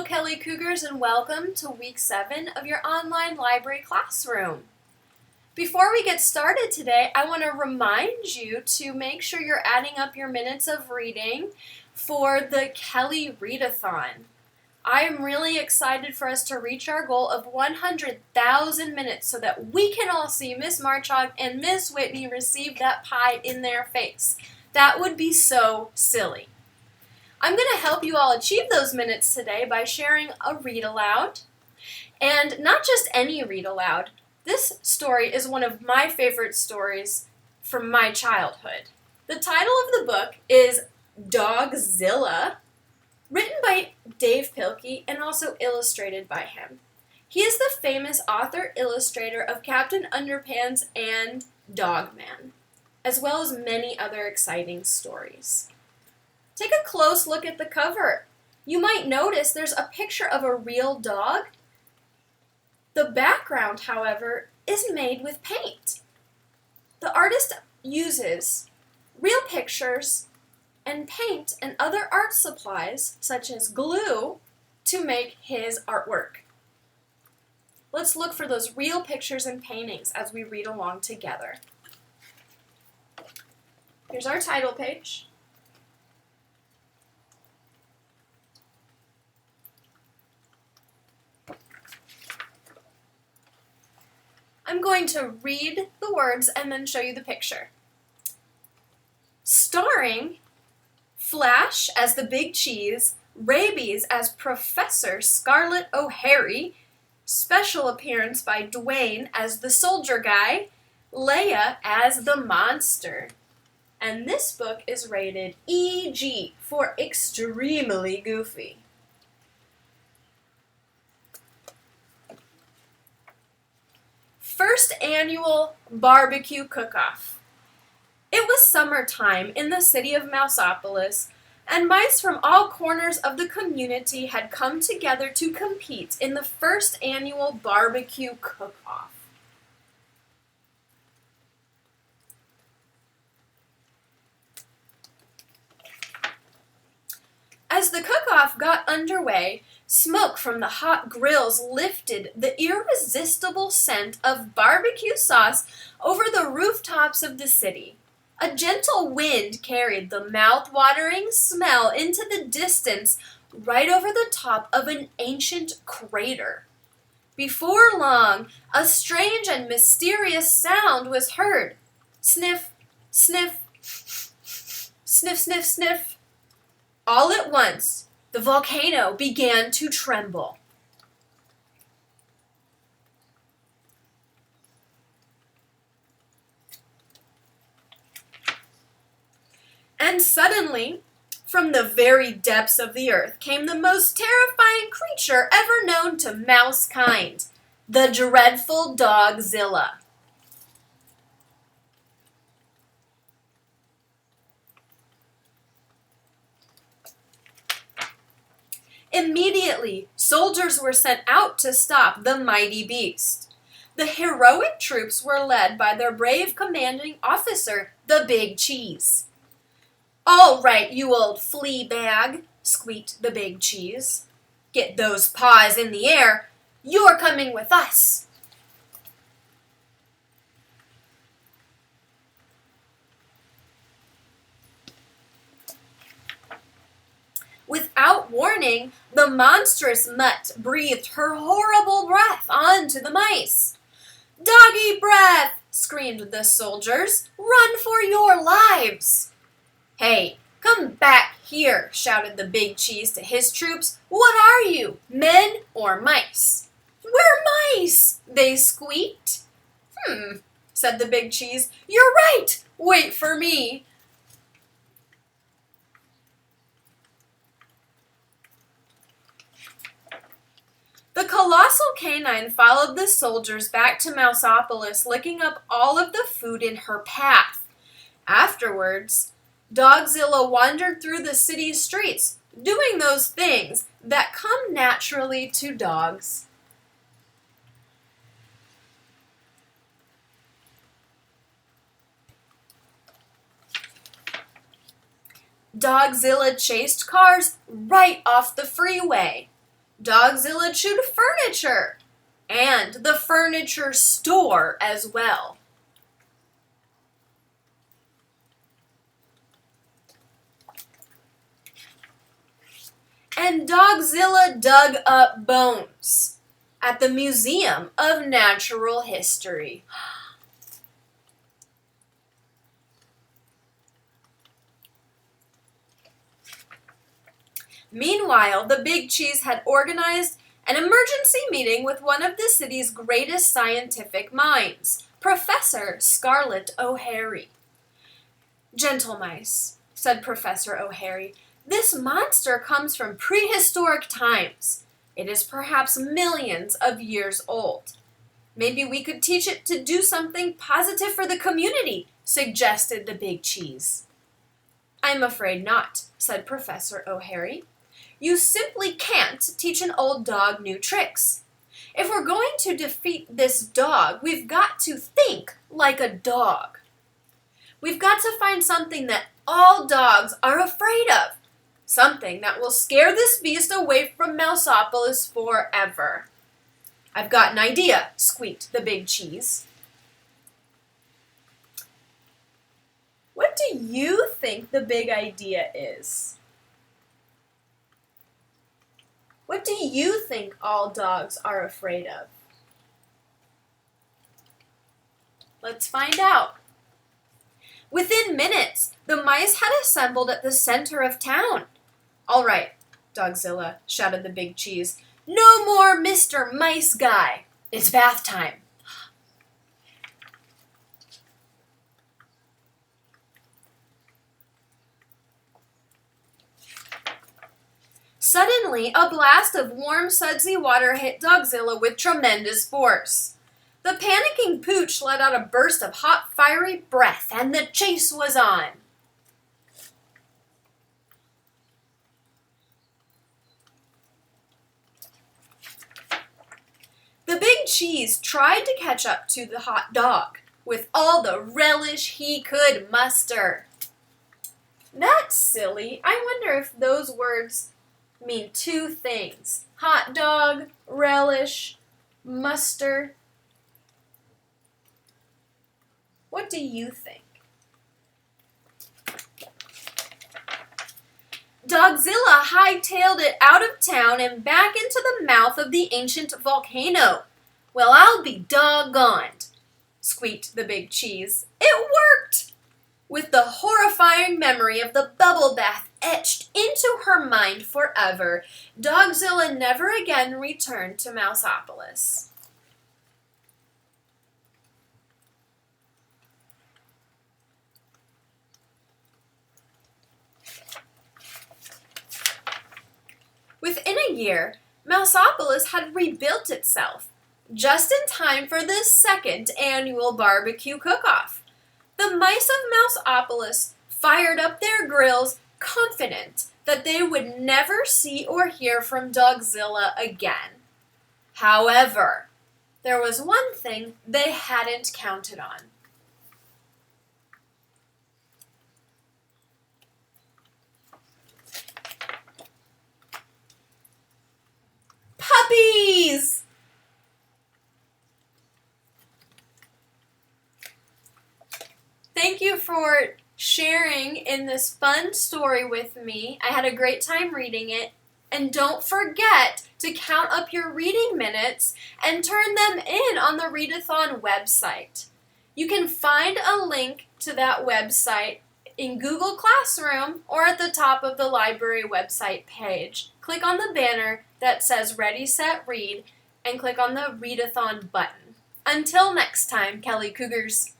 Kelly Cougars, and welcome to week 7 of your online library classroom. Before we get started today, I want to remind you to make sure you're adding up your minutes of reading for the Kelly Readathon. I am really excited for us to reach our goal of 100,000 minutes so that we can all see Miss Marchog and Miss Whitney receive that pie in their face. That would be so silly. I'm going to help you all achieve those minutes today by sharing a read aloud, and not just any read aloud. This story is one of my favorite stories from my childhood. The title of the book is Dogzilla, written by Dave Pilkey and also illustrated by him. He is the famous author-illustrator of Captain Underpants and Dogman, as well as many other exciting stories. Take a close look at the cover. You might notice there's a picture of a real dog. The background, however, is made with paint. The artist uses real pictures and paint and other art supplies, such as glue, to make his artwork. Let's look for those real pictures and paintings as we read along together. Here's our title page. I'm going to read the words and then show you the picture. Starring Flash as the Big Cheese, Rabies as Professor Scarlett O'Hare, special appearance by Dwayne as the Soldier Guy, Leia as the Monster. And this book is rated EG for extremely goofy. First annual barbecue cook-off. It was summertime in the city of Mouseopolis, and mice from all corners of the community had come together to compete in the first annual barbecue cook-off. As the cook-off got underway, smoke from the hot grills lifted the irresistible scent of barbecue sauce over the rooftops of the city. A gentle wind carried the mouth-watering smell into the distance, right over the top of an ancient crater. Before long, a strange and mysterious sound was heard. Sniff, sniff, sniff, sniff, sniff. All at once, the volcano began to tremble. And suddenly, from the very depths of the earth came the most terrifying creature ever known to mousekind, the dreadful Dogzilla. Immediately, soldiers were sent out to stop the mighty beast. The heroic troops were led by their brave commanding officer, the Big Cheese. "All right, you old flea bag," squeaked the Big Cheese. "Get those paws in the air. You're coming with us." Without warning, the monstrous mutt breathed her horrible breath onto the mice. "Doggy breath!" screamed the soldiers. "Run for your lives!" "Hey, come back here!" shouted the Big Cheese to his troops. "What are you, men or mice?" "We're mice!" they squeaked. Said the Big Cheese. "You're right! Wait for me!" The colossal canine followed the soldiers back to Mouseopolis, licking up all of the food in her path. Afterwards, Dogzilla wandered through the city's streets, doing those things that come naturally to dogs. Dogzilla chased cars right off the freeway. Dogzilla chewed furniture, and the furniture store as well. And Dogzilla dug up bones at the Museum of Natural History. Meanwhile, the Big Cheese had organized an emergency meeting with one of the city's greatest scientific minds, Professor Scarlett O'Hare. "Gentle mice," said Professor O'Hare, "this monster comes from prehistoric times. It is perhaps millions of years old. Maybe we could teach it to do something positive for the community," suggested the Big Cheese. "I'm afraid not," said Professor O'Hare. "You simply can't teach an old dog new tricks. If we're going to defeat this dog, we've got to think like a dog. We've got to find something that all dogs are afraid of. Something that will scare this beast away from Mouseopolis forever." "I've got an idea," squeaked the Big Cheese. What do you think the big idea is? What do you think all dogs are afraid of? Let's find out. Within minutes, the mice had assembled at the center of town. "All right, Dogzilla," shouted the Big Cheese. "No more Mr. Mice Guy. It's bath time." Suddenly, a blast of warm, sudsy water hit Dogzilla with tremendous force. The panicking Pooch let out a burst of hot, fiery breath, and the chase was on. The Big Cheese tried to catch up to the hot dog with all the relish he could muster. That's silly. I wonder if those words mean two things. Hot dog, relish, muster. What do you think? Dogzilla hightailed it out of town and back into the mouth of the ancient volcano. "Well, I'll be doggoned," squeaked the Big Cheese. "It worked!" With the horrifying memory of the bubble bath etched into her mind forever, Dogzilla never again returned to Mouseopolis. Within a year, Mouseopolis had rebuilt itself, just in time for the second annual barbecue cook-off. The mice of Mouseopolis fired up their grills, confident that they would never see or hear from Dogzilla again. However, there was one thing they hadn't counted on. Puppies! Thank you for sharing in this fun story with me. I had a great time reading it. And don't forget to count up your reading minutes and turn them in on the Readathon website. You can find a link to that website in Google Classroom or at the top of the library website page. Click on the banner that says Ready, Set, Read and click on the Readathon button. Until next time, Kelly Cougars.